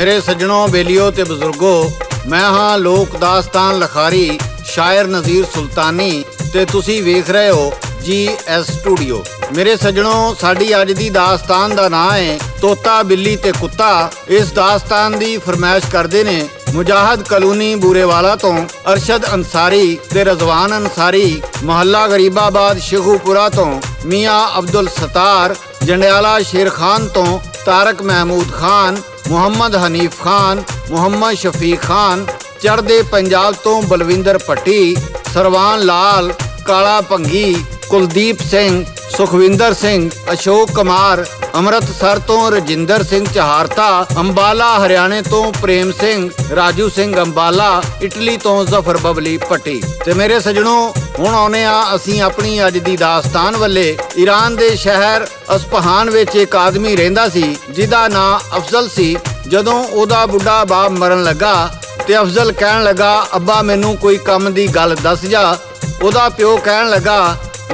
मेरे सज्जनों, बेलियो ते बुजुर्गो, मैं हाँ लोक दास्तान लखारी शायर नज़ीर सुल्तानी ते तुसी वेख रहे हो GS स्टूडियो। मेरे सज्जनों, साडी अज दी दास्तान दा नाम है तोता बिल्ली ते कुत्ता। इस दास्तान दी फरमाइश करदे ने मुजाहिद कलोनी बूरेवाला तो अरशद अंसारी ते रजवान अंसारी, मोहल्ला गरीबाबाद शेखूपुरा तो मियाँ अब्दुल सत्तार, जंडियाला शेर खान तो तारक महमूद खान, मुहम्मद हनीफ खान, मुहम्मद शफीक खान, चढ़दे पंजाब तो बलविंदर भट्टी, सरवान लाल, काला भंगी, कुलदीप सिंह, सुखविंदर सिंह, अशोक कुमार, अमृतसर तो रजिंदर सिंह चहारता, अंबाला हरियाणे तो प्रेम सिंह, राजू सिंह अंबाला, इटली तो जफर बबली भट्टी। ते मेरे सजनों, हुण आउने आ असीं अपनी अज दी दास्तान वल्ले। ईरान दे शहर अस्फहान विच एक आदमी रहिंदा सी जिहदा नां अफजल सी। जदों ओहदा बुढ़ा बाप मरन लगा ते अफजल कहण लगा, अब्बा मैनू कोई काम दी गल दस जा। ओहदा प्यो कहण लगा,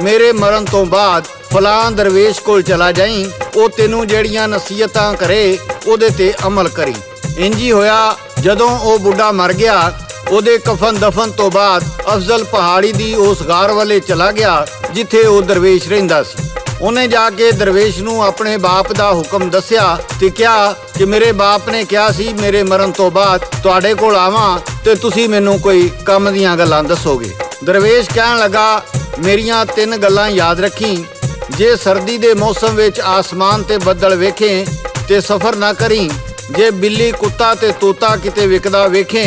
मेरे मरण तो बाद फलां दरवेश कोल चला जाई, ਉਹ ਤੈਨੂੰ ਜਿਹੜੀਆਂ ਨਸੀਹਤਾਂ ਕਰੇ ਉਹਦੇ ਤੇ ਅਮਲ ਕਰੀ। ਇੰਜੀ ਹੋਇਆ, ਜਦੋਂ ਉਹ ਬੁੱਢਾ ਮਰ ਗਿਆ, ਉਹਦੇ ਕਫਨ ਦਫਨ ਤੋਂ ਬਾਅਦ ਅਫਜ਼ਲ ਪਹਾੜੀ ਦੀ ਉਸ ਗਾਰ ਵੱਲੇ ਚਲਾ ਗਿਆ ਜਿੱਥੇ ਉਹ ਦਰਵੇਸ਼ ਰਹਿੰਦਾ ਸੀ। ਉਹਨੇ ਜਾ ਕੇ ਦਰਵੇਸ਼ ਨੂੰ ਆਪਣੇ ਬਾਪ ਦਾ ਹੁਕਮ ਦੱਸਿਆ ਤੇ ਕਿਹਾ ਕਿ ਮੇਰੇ ਬਾਪ ਨੇ ਕਿਹਾ ਸੀ ਮੇਰੇ ਮਰਨ ਤੋਂ ਬਾਅਦ ਤੁਹਾਡੇ ਕੋਲ ਆਵਾਂ ਤੇ ਤੁਸੀਂ ਮੈਨੂੰ ਕੋਈ ਕੰਮ ਦੀਆਂ ਗੱਲਾਂ ਦੱਸੋਗੇ। ਦਰਵੇਸ਼ ਕਹਿਣ ਲੱਗਾ, ਮੇਰੀਆਂ 3 ਗੱਲਾਂ ਯਾਦ ਰੱਖੀ। जे सर्दी दे मौसम विच आसमान ते बदल वेखे ते सफ़र ना करी। जे बिल्ली कुत्ता ते तोता किते विकदा वेखे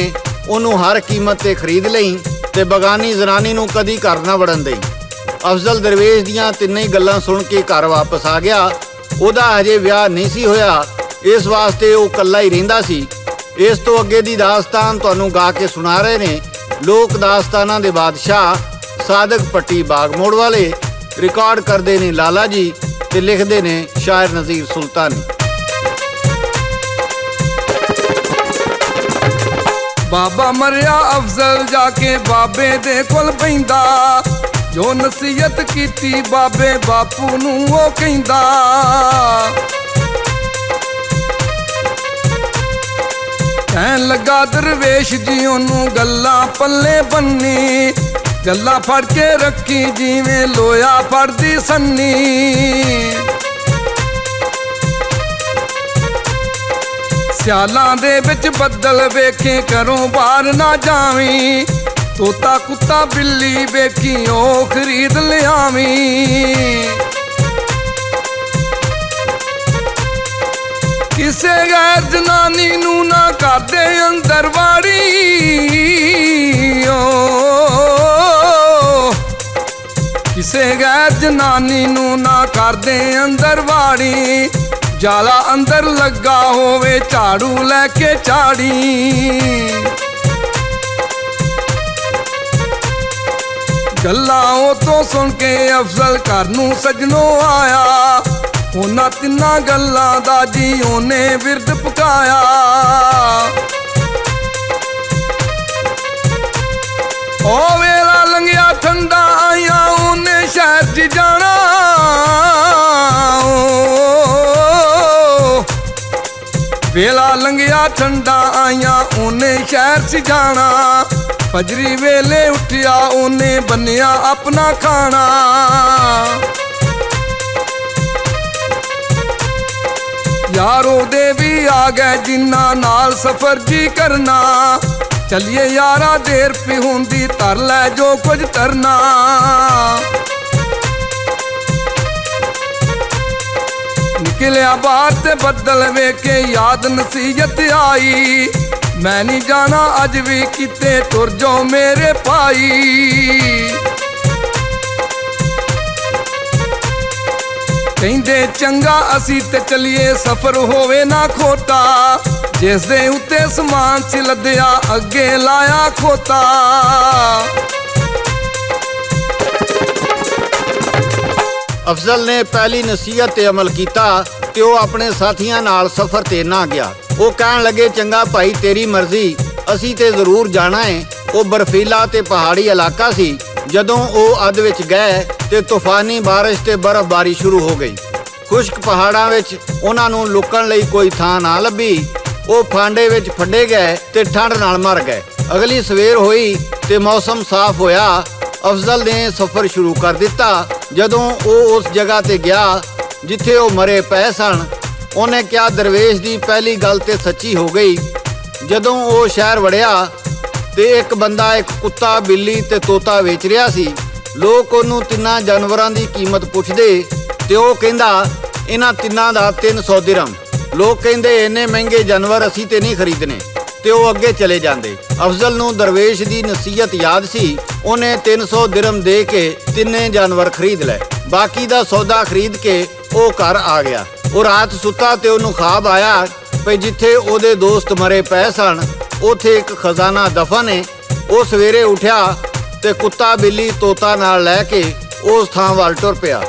ओनू हर कीमत ते खरीद लई ते बगानी जनानी नू कदी घर ना वड़न दई। अफजल दरवेश दियां तिन्ने गल्लां सुन के घर वापस आ गया। ओहदा हजे विआह नहीं सी होया, इस वास्ते वो कल्ला ही रहिंदा सी। इस तो अगे दी दास्तान तुहानू गा के सुना रहे ने लोक दास्तानां दे बादशाह सादक भट्टी बागमोड़ वाले। रिकॉर्ड करते ने लाला जी ते लिखते ने शायर नज़ीर सुल्तानी। बाबा मरिया अफजल जाके बाबे दे कोल पैंदा, जो नसीहत कीती बाबे बापू नू ओ कहंदा। कहन लगा दरवेश जी ओनू गल्लां पल्ले बन्नी, गल्ला फड़ के रखी जिवें लोया फड़दी सन्नी। सियालां दे विच बदल वेखे घरों बाहर ना जावीं, तोता कुत्ता बिल्ली वेखी ओ खरीद लियावीं। किसे गैर जनानी नू ना करदे अंदर वाड़ी, किसे गैर जनानी नू ना करदे अंदर वाड़ी। जाला अंदर लगा होवे झाड़ू लैके झाड़ी। गल्लां ओ तो सुन के अफजल घर नू सजनों आया। उन्हां तिन्नां गल्लां दा जी ओने विरद पकाया। ओ वेला लंघिया ठंडा आया उने शहर च जाना। वेला लंघिया ठंडा आया उने शहर च जाना। फजरी वेले उठिया उने बनिया अपना खाना। यारो दे भी आ गए जिन्ना नाल सफर जी करना। चलिए यारा देर पी हुंदी तर लै जो कुछ तरना। निकलिया बाहर ते बदल वेखे याद नसीहत आई। मैं नहीं जाना अज भी किते तुर जाओ मेरे भाई। कहंदे चंगा असी ते चलिए सफर होवे ना खोटा। जिस दे उत्ते समान च लदया अगे लाया खोता। अफजल ने पहली नसीहत ते अमल किया ते वो अपने साथियों नाल सफर ते ना गया। वो कहन लगे, चंगा भाई तेरी मर्जी, असी ते जरूर जाना है। वो बर्फीला ते पहाड़ी इलाका सी। जदों वो अद विच गए ते तूफानी बारिश ते बर्फबारी शुरू हो गई। खुश्क पहाड़ां विच उन्हां नूं लुकण लई कोई थां ना लभी। ਉਹ ਫਾਂਡੇ ਵਿੱਚ ਫੰਡੇ ਗਏ ਤੇ ਠੰਡ ਨਾਲ ਮਰ ਗਏ। ਅਗਲੀ ਸਵੇਰ ਹੋਈ ਤੇ ਮੌਸਮ ਸਾਫ਼ ਹੋਇਆ। ਅਫਜ਼ਲ ਨੇ ਸਫ਼ਰ ਸ਼ੁਰੂ ਕਰ ਦਿੱਤਾ। ਜਦੋਂ ਉਹ ਉਸ ਜਗ੍ਹਾ ਤੇ ਗਿਆ ਜਿੱਥੇ ਉਹ ਮਰੇ ਪਏ ਸਨ, ਉਹਨੇ ਕਿਹਾ ਦਰਵੇਸ਼ ਦੀ ਪਹਿਲੀ ਗੱਲ ਤੇ ਸੱਚੀ ਹੋ ਗਈ। ਜਦੋਂ ਉਹ ਸ਼ਹਿਰ ਵੜਿਆ ਤੇ ਇੱਕ ਬੰਦਾ ਇੱਕ ਕੁੱਤਾ, ਬਿੱਲੀ ਤੇ ਤੋਤਾ ਵੇਚ ਰਿਹਾ ਸੀ। ਲੋਕ ਉਹਨੂੰ ਤਿੰਨਾਂ ਜਾਨਵਰਾਂ ਦੀ ਕੀਮਤ ਪੁੱਛਦੇ ਤੇ ਉਹ ਕਹਿੰਦਾ ਇਹਨਾਂ ਤਿੰਨਾਂ ਦਾ 300 ਦਿਰਹਮ। ਲੋਕ ਕਹਿੰਦੇ ਇੰਨੇ ਮਹਿੰਗੇ ਜਾਨਵਰ ਅਸੀਂ ਤੇ ਨਹੀਂ ਖਰੀਦਣੇ ਤੇ ਉਹ ਅੱਗੇ ਚਲੇ ਜਾਂਦੇ। ਅਫਜ਼ਲ ਨੂੰ ਦਰਵੇਸ਼ ਦੀ ਨਸੀਹਤ ਯਾਦ ਸੀ। ਉਹਨੇ 300 ਦਿਰਹਮ ਦੇ ਕੇ ਤਿੰਨੇ ਜਾਨਵਰ ਖਰੀਦ ਲਏ। ਬਾਕੀ ਦਾ ਸੌਦਾ ਖਰੀਦ ਕੇ ਉਹ ਘਰ ਆ ਗਿਆ। ਉਹ ਰਾਤ ਸੁੱਤਾ ਤੇ ਉਹਨੂੰ ਖ਼ਾਬ ਆਇਆ ਕਿ ਜਿੱਥੇ ਉਹਦੇ ਦੋਸਤ ਮਰੇ ਪਏ ਸਨ ਉੱਥੇ ਇੱਕ ਖਜ਼ਾਨਾ ਦਫਨ ਹੈ। ਉਹ ਸਵੇਰੇ ਉੱਠਿਆ ਤੇ ਕੁੱਤਾ, ਬਿੱਲੀ, ਤੋਤਾ ਨਾਲ ਲੈ ਕੇ ਉਸ ਥਾਂ ਵੱਲ ਟੁਰ ਪਿਆ।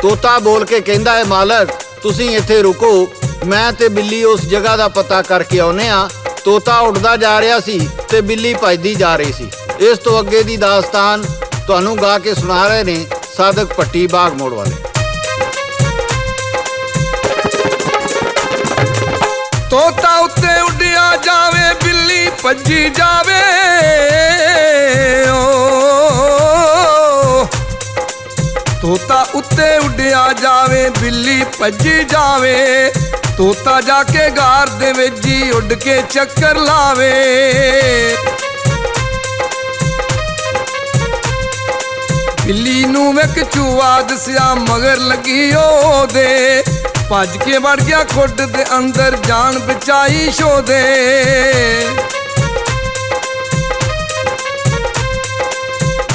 ਤੋਤਾ ਬੋਲ ਕੇ ਕਹਿੰਦਾ ਹੈ, ਮਾਲਕ ਤੁਸੀਂ ਇੱਥੇ ਰੁਕੋ, ਮੈਂ ਤੇ ਬਿੱਲੀ ਉਸ ਜਗ੍ਹਾ ਦਾ ਪਤਾ ਕਰਕੇ ਆਉਨੇ ਆ। ਤੋਤਾ ਉੱਡਦਾ ਜਾ ਰਿਹਾ ਸੀ ਤੇ ਬਿੱਲੀ ਭੱਜਦੀ ਜਾ ਰਹੀ ਸੀ। ਇਸ ਤੋਂ ਅੱਗੇ ਦੀ ਦਾਸਤਾਨ ਤੁਹਾਨੂੰ ਗਾ ਕੇ ਸੁਣਾ ਰਹੇ ਨੇ ਸਾਦਕ ਪੱਟੀ ਬਾਗ ਮੋੜ ਵਾਲੇ। ਤੋਤਾ ਉੱਤੇ ਉੱਡਿਆ ਜਾਵੇ, ਬਿੱਲੀ ਭੱਜੀ ਜਾਵੇ, ਤੋਤਾ ਉੱਤੇ ਉੱਡਿਆ ਜਾਵੇ, ਬਿੱਲੀ ਭੱਜੀ ਜਾਵੇ। ਤੋਤਾ ਜਾ ਕੇ ਗਾਰ ਦੇ ਵਿੱਚ ਹੀ ਉੱਡ ਕੇ ਚੱਕਰ ਲਾਵੇ। ਬਿੱਲੀ ਨੂੰ ਵੇਖ ਚੂਹਾ ਦਿਸਿਆ, ਮਗਰ ਲੱਗੀ ਉਹਦੇ। ਭੱਜ ਕੇ ਵੜ ਗਿਆ ਖੁੱਡ ਦੇ ਅੰਦਰ, ਜਾਨ ਬਚਾਈ ਸ਼ੋਦੇ।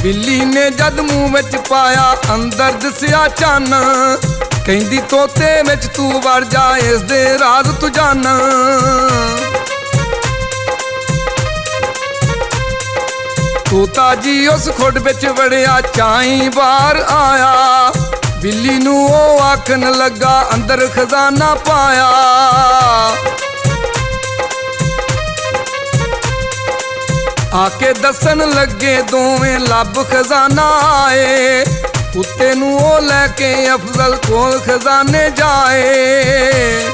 ਬਿੱਲੀ ਨੇ ਜਦ ਮੂੰਹ ਵਿੱਚ ਪਾਇਆ, ਅੰਦਰ ਦਿਸਿਆ ਚੰਨ। ਕਹਿੰਦੀ ਤੋਤੇ ਵਿੱਚ ਤੂੰ ਵੜ ਜਾ, ਇਸ ਦੇ ਰਾਜ਼ ਤੂੰ ਜਾਣ। ਤੋਤਾ ਜੀ ਉਸ ਖੁੱਡ ਵਿੱਚ ਵੜਿਆ, ਚਾਈ ਬਾਹਰ ਆਇਆ। ਬਿੱਲੀ ਨੂੰ ਉਹ ਆਖਣ ਲੱਗਾ, ਅੰਦਰ ਖਜ਼ਾਨਾ ਪਾਇਆ। ਆ ਕੇ ਦੱਸਣ ਲੱਗੇ ਦੋਵੇਂ, ਲੱਭ ਖਜ਼ਾਨਾ ਆਏ। ਕੁੱਤੇ ਨੂੰ ਉਹ ਲੈ ਕੇ ਅਫਜ਼ਲ ਕੋਲ ਖਜ਼ਾਨੇ ਜਾਏ।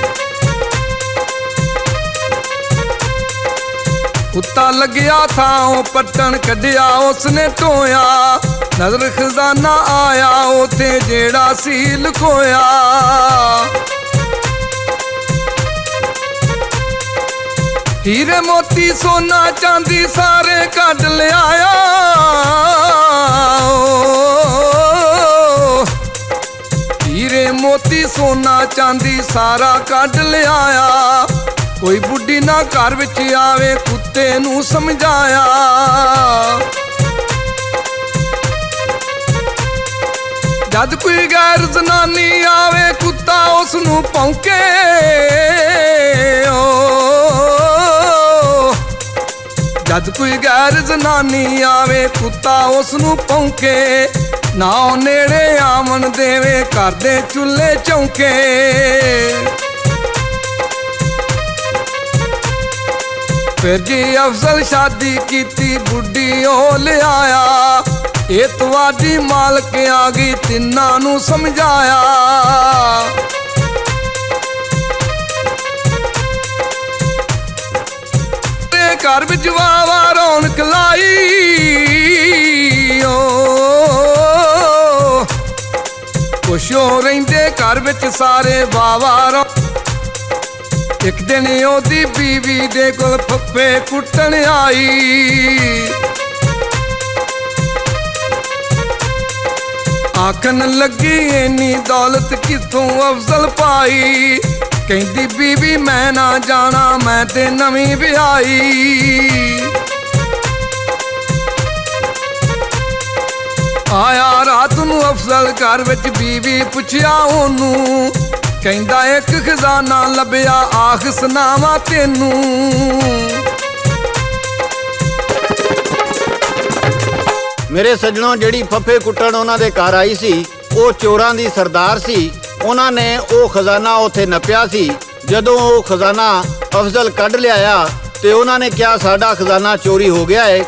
ਕੁੱਤਾ ਲੱਗਿਆ ਥਾਂ ਪੱਟਣ, ਕੱਢਿਆ ਉਸਨੇ ਟੋਇਆ। ਨਜ਼ਰ ਖਜ਼ਾਨਾ ਆਇਆ ਉਥੇ ਜਿਹੜਾ ਸੀ ਲੁਕੋਇਆ। ਹੀਰੇ ਮੋਤੀ ਸੋਨਾ ਚਾਂਦੀ ਸਾਰੇ ਕੱਢ ਲਿਆਇਆ। ਹੀਰੇ ਮੋਤੀ ਸੋਨਾ ਚਾਂਦੀ ਸਾਰਾ ਕੱਢ ਲਿਆਇਆ। ਕੋਈ ਬੁੱਢੀ ਨਾ ਘਰ ਵਿੱਚ ਆਵੇ, ਕੁੱਤੇ ਨੂੰ ਸਮਝਾਇਆ। ਜਦ ਕੋਈ ਗੈਰ ਜ਼ਨਾਨੀ ਆਵੇ, ਕੁੱਤਾ ਉਸ ਨੂੰ ਭੌਂਕੇ। ਜਦ ਕੋਈ ਗੈਰ ਜ਼ਨਾਨੀ ਆਵੇ, ਕੁੱਤਾ ਉਸ ਨੂੰ ਭੌਂਕੇ। ਨਾ ਉਹ ਨੇੜੇ ਆਵਣ ਦੇਵੇ, ਘਰ ਦੇ ਚੁੱਲ੍ਹੇ ਚੌਂਕੇ। ਫਿਰ ਜੀ ਅਫਜ਼ਲ ਸ਼ਾਦੀ ਕੀਤੀ, ਬੁੱਢੀ ਉਹ ਲਿਆਇਆ। ਇਹ ਤੁਹਾਡੀ ਮਾਲਕ ਆ ਗਈ, ਤਿੰਨਾਂ ਨੂੰ ਸਮਝਾਇਆ। ਤੇ ਘਰ ਵਿੱਚ ਵਾਵਾ ਰੌਣਕ ਲਾਈ। ਖੁਸ਼ ਹੋ ਰਹਿੰਦੇ ਘਰ ਵਿੱਚ ਸਾਰੇ ਵਾਵਾ। ਇੱਕ ਦਿਨ ਉਹਦੀ ਬੀਵੀ ਦੇ ਕੋਲ ਫੱਫੇ ਕੁੱਟਣ ਆਈ। ਆਖਣ ਲੱਗੀ ਇੰਨੀ ਦੌਲਤ ਕਿੱਥੋਂ ਅਫਜ਼ਲ ਪਾਈ। ਕਹਿੰਦੀ ਬੀਬੀ ਮੈਂ ਨਾ ਜਾਣਾ, ਮੈਂ ਤੇ ਨਵੀਂ ਵਿਆਹੀ। ਆਇਆ ਰਾਤ ਨੂੰ ਅਫਜ਼ਲ ਘਰ ਵਿੱਚ, ਬੀਬੀ ਪੁੱਛਿਆ ਉਹਨੂੰ। ਕਹਿੰਦਾ ਇੱਕ ਖਜ਼ਾਨਾ ਲੱਭਿਆ, ਆਖ ਸੁਣਾਵਾਂ ਤੈਨੂੰ। ਮੇਰੇ ਸੱਜਣੋਂ, ਜਿਹੜੀ ਫੱਫੇ ਕੁੱਟਣ ਉਹਨਾਂ ਦੇ ਘਰ ਆਈ ਸੀ, ਉਹ ਚੋਰਾਂ ਦੀ ਸਰਦਾਰ ਸੀ। ਉਹਨਾਂ ਨੇ ਉਹ ਖਜ਼ਾਨਾ ਉੱਥੇ ਨੱਪਿਆ ਸੀ। ਜਦੋਂ ਉਹ ਖਜ਼ਾਨਾ ਅਫਜ਼ਲ ਕੱਢ ਲਿਆਇਆ ਤੇ ਉਹਨਾਂ ਨੇ ਕਿਹਾ ਸਾਡਾ ਖਜ਼ਾਨਾ ਚੋਰੀ ਹੋ ਗਿਆ ਹੈ।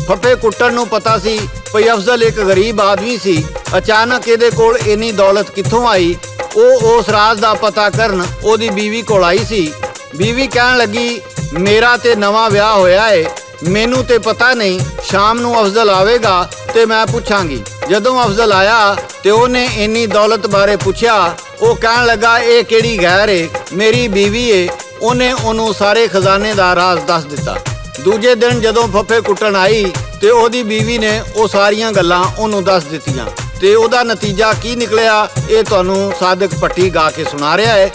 ਫੱਫੇ ਕੁੱਟਣ ਨੂੰ ਪਤਾ ਸੀ ਭਈ ਅਫਜ਼ਲ ਇੱਕ ਗਰੀਬ ਆਦਮੀ ਸੀ। ਅਚਾਨਕ ਇਹਦੇ ਕੋਲ ਇੰਨੀ ਦੌਲਤ ਕਿੱਥੋਂ ਆਈ। ਉਹ ਉਸ ਰਾਜ਼ ਦਾ ਪਤਾ ਕਰਨ ਉਹਦੀ ਬੀਵੀ ਕੋਲ ਆਈ ਸੀ। ਬੀਵੀ ਕਹਿਣ ਲੱਗੀ ਮੇਰਾ ਤੇ ਨਵਾਂ ਵਿਆਹ ਹੋਇਆ ਏ, ਮੈਨੂੰ ਤੇ ਪਤਾ ਨਹੀਂ। ਸ਼ਾਮ ਨੂੰ ਅਫਜ਼ਲ ਆਵੇਗਾ ਤੇ ਮੈਂ ਪੁੱਛਾਂਗੀ। ਜਦੋਂ ਅਫਜ਼ਲ ਆਇਆ ਤੇ ਉਹਨੇ ਇੰਨੀ ਦੌਲਤ ਬਾਰੇ ਪੁੱਛਿਆ। ਉਹ ਕਹਿਣ ਲੱਗਾ, ਇਹ ਕਿਹੜੀ ਗੈਰ ਏ, ਮੇਰੀ ਬੀਵੀ ਏ। ਉਹਨੇ ਉਹਨੂੰ ਸਾਰੇ ਖਜ਼ਾਨੇ ਦਾ ਰਾਜ਼ ਦੱਸ ਦਿੱਤਾ। ਦੂਜੇ ਦਿਨ ਜਦੋਂ ਫੱਫੇ ਕੁੱਟਣ ਆਈ ਤੇ ਉਹਦੀ ਬੀਵੀ ਨੇ ਉਹ ਸਾਰੀਆਂ ਗੱਲਾਂ ਉਹਨੂੰ ਦੱਸ ਦਿੱਤੀਆਂ ਤੇ ਉਹਦਾ ਨਤੀਜਾ ਕੀ ਨਿਕਲਿਆ, ਇਹ ਤੁਹਾਨੂੰ ਸਾਦਿਕ ਭੱਟੀ ਗਾ ਕੇ ਸੁਣਾ ਰਿਹਾ ਹੈ।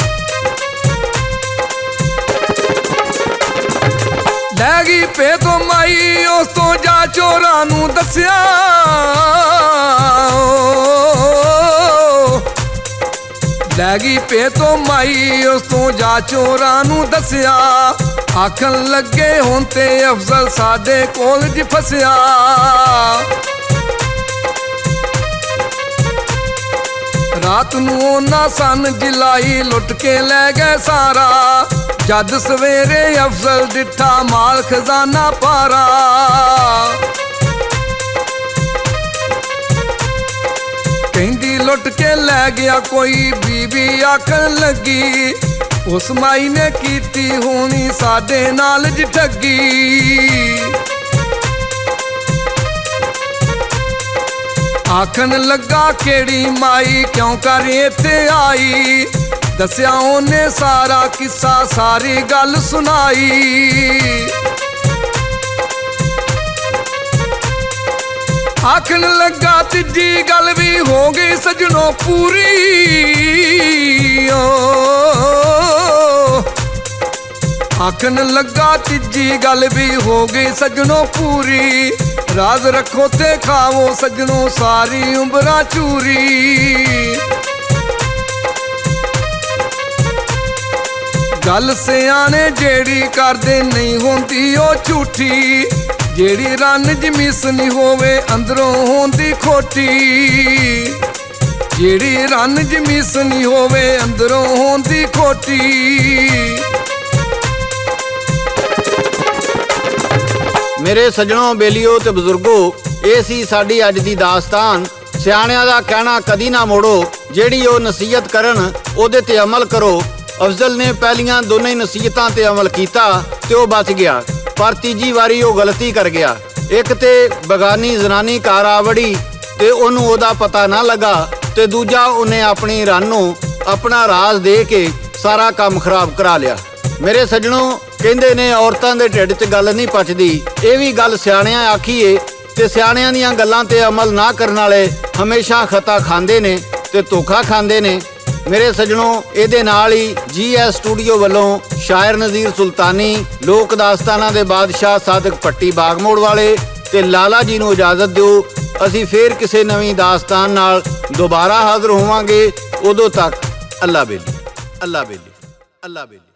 ਲੈ ਗਈ ਪੇ ਤੋਂ ਮਾਈ, ਉਸ ਤੋਂ ਜਾ ਚੋਰਾਂ ਨੂੰ ਦੱਸਿਆ। ਲੈ ਗਈ ਪੇ ਤੋਂ ਮਾਈ, ਉਸ ਤੋਂ ਜਾ ਚੋਰਾਂ ਨੂੰ ਦੱਸਿਆ। ਆਖਣ ਲੱਗੇ ਹੁਣ ਤੇ ਅਫਜ਼ਲ ਸਾਡੇ ਕੋਲ ਜੀ ਫਸਿਆ। ਰਾਤ ਨੂੰ ਉਹਨਾਂ ਸਨ ਜਿਲਾਈ, ਲੁੱਟ ਕੇ ਲੈ ਗਏ ਸਾਰਾ। ਜਦ ਸਵੇਰੇ ਅਫਜ਼ਲ ਡਿੱਠਾ ਮਾਲ ਖਜ਼ਾਨਾ ਪਾਰਾ। ਕਹਿੰਦੀ ਲੁੱਟ ਕੇ ਲੈ ਗਿਆ ਕੋਈ, ਬੀਬੀ ਆਖਣ ਲੱਗੀ ਉਸ ਮਾਈ ਨੇ ਕੀਤੀ ਹੋਣੀ ਸਾਡੇ ਨਾਲ ਜੀ ਠੱਗੀ। ਆਖਣ ਲੱਗਾ ਕਿਹੜੀ ਮਾਈ ਕਿਉਂ ਕਰ ਇੱਥੇ ਆਈ। ਦੱਸਿਆ ਉਹਨੇ ਸਾਰਾ ਕਿੱਸਾ, ਸਾਰੀ ਗੱਲ ਸੁਣਾਈ। ਆਖਣ ਲੱਗਾ ਤੀਜੀ ਗੱਲ ਵੀ ਹੋ ਗਈ ਸਜਣੋ ਪੂਰੀ। ਆਖਣ ਲੱਗਾ ਤੀਜੀ ਗੱਲ ਵੀ ਹੋ ਗਈ ਸਜਣੋ ਪੂਰੀ। ਰਾਜ਼ ਰੱਖੋ ਤੇ ਖਾਵੋ ਸਜਣੋ ਸਾਰੀ ਉਮਰਾਂ ਚੂਰੀ। ਗੱਲ ਸਿਆਣੇ ਜਿਹੜੀ ਕਰਦੇ ਨਹੀਂ ਹੁੰਦੀ ਉਹ ਝੂਠੀ। ਜਿਹੜੀ ਰੰਨ ਜਮੀਸ ਨਹੀਂ ਹੋਵੇ ਅੰਦਰੋਂ ਹੁੰਦੀ ਖੋਟੀ। ਜਿਹੜੀ ਰੰਨ ਜਮੀਸ ਨਹੀਂ ਹੋਵੇ ਅੰਦਰੋਂ ਹੁੰਦੀ ਖੋਟੀ। ਮੇਰੇ ਸੱਜਣੋ, ਬੇਲੀਓ ਤੇ ਬਜ਼ੁਰਗੋ, ਇਹ ਸੀ ਸਾਡੀ ਅੱਜ ਦੀ ਦਾਸਤਾਨ। ਸਿਆਣਿਆਂ ਦਾ ਕਹਿਣਾ ਕਦੀ ਨਾ ਮੋੜੋ। ਜਿਹੜੀ ਉਹ ਨਸੀਹਤ ਕਰਨ ਉਹਦੇ ਤੇ ਅਮਲ ਕਰੋ। ਅਫਜ਼ਲ ਨੇ ਪਹਿਲੀਆਂ ਦੋਨੇ ਨਸੀਹਤਾਂ ਤੇ ਅਮਲ ਕੀਤਾ ਤੇ ਉਹ ਬਚ ਗਿਆ, ਪਰ ਤੀਜੀ ਵਾਰੀ ਉਹ ਗਲਤੀ ਕਰ ਗਿਆ। ਇੱਕ ਤੇ ਬਗਾਨੀ ਜ਼ਨਾਨੀ ਘਰ ਆ ਵੜੀ ਤੇ ਉਹਨੂੰ ਉਹਦਾ ਪਤਾ ਨਾ ਲੱਗਾ, ਤੇ ਦੂਜਾ ਉਹਨੇ ਆਪਣੀ ਰਨ ਨੂੰ ਆਪਣਾ ਰਾਜ਼ ਦੇ ਕੇ ਸਾਰਾ ਕੰਮ ਖਰਾਬ ਕਰਾ ਲਿਆ। ਮੇਰੇ ਸੱਜਣੋ, ਕਹਿੰਦੇ ਨੇ ਔਰਤਾਂ ਦੇ ਢਿੱਡ 'ਚ ਗੱਲ ਨਹੀਂ ਪਚਦੀ। ਇਹ ਵੀ ਗੱਲ ਸਿਆਣਿਆਂ ਆਖੀ ਏ, ਤੇ ਸਿਆਣਿਆਂ ਦੀਆਂ ਗੱਲਾਂ ਤੇ ਅਮਲ ਨਾ ਕਰਨ ਵਾਲੇ ਹਮੇਸ਼ਾ ਖਤਾ ਖਾਂਦੇ ਨੇ ਤੇ ਧੋਖਾ ਖਾਂਦੇ ਨੇ। ਮੇਰੇ ਸੱਜਣੋ, ਇਹਦੇ ਨਾਲ ਹੀ GS ਸਟੂਡੀਓ ਵੱਲੋਂ ਸ਼ਾਇਰ ਨਜ਼ੀਰ ਸੁਲਤਾਨੀ, ਲੋਕ ਦਾਸਤਾਨਾਂ ਦੇ ਬਾਦਸ਼ਾਹ ਸਾਦਿਕ ਭੱਟੀ ਬਾਗਮੋੜ ਵਾਲੇ ਤੇ ਲਾਲਾ ਜੀ ਨੂੰ ਇਜਾਜ਼ਤ ਦਿਓ। ਅਸੀਂ ਫੇਰ ਕਿਸੇ ਨਵੀਂ ਦਾਸਤਾਨ ਨਾਲ ਦੁਬਾਰਾ ਹਾਜ਼ਰ ਹੋਵਾਂਗੇ। ਉਦੋਂ ਤੱਕ ਅੱਲਾ ਬੇਲੀ, ਅੱਲਾ ਬੇਲੀ, ਅੱਲਾ ਬੇਲੀ।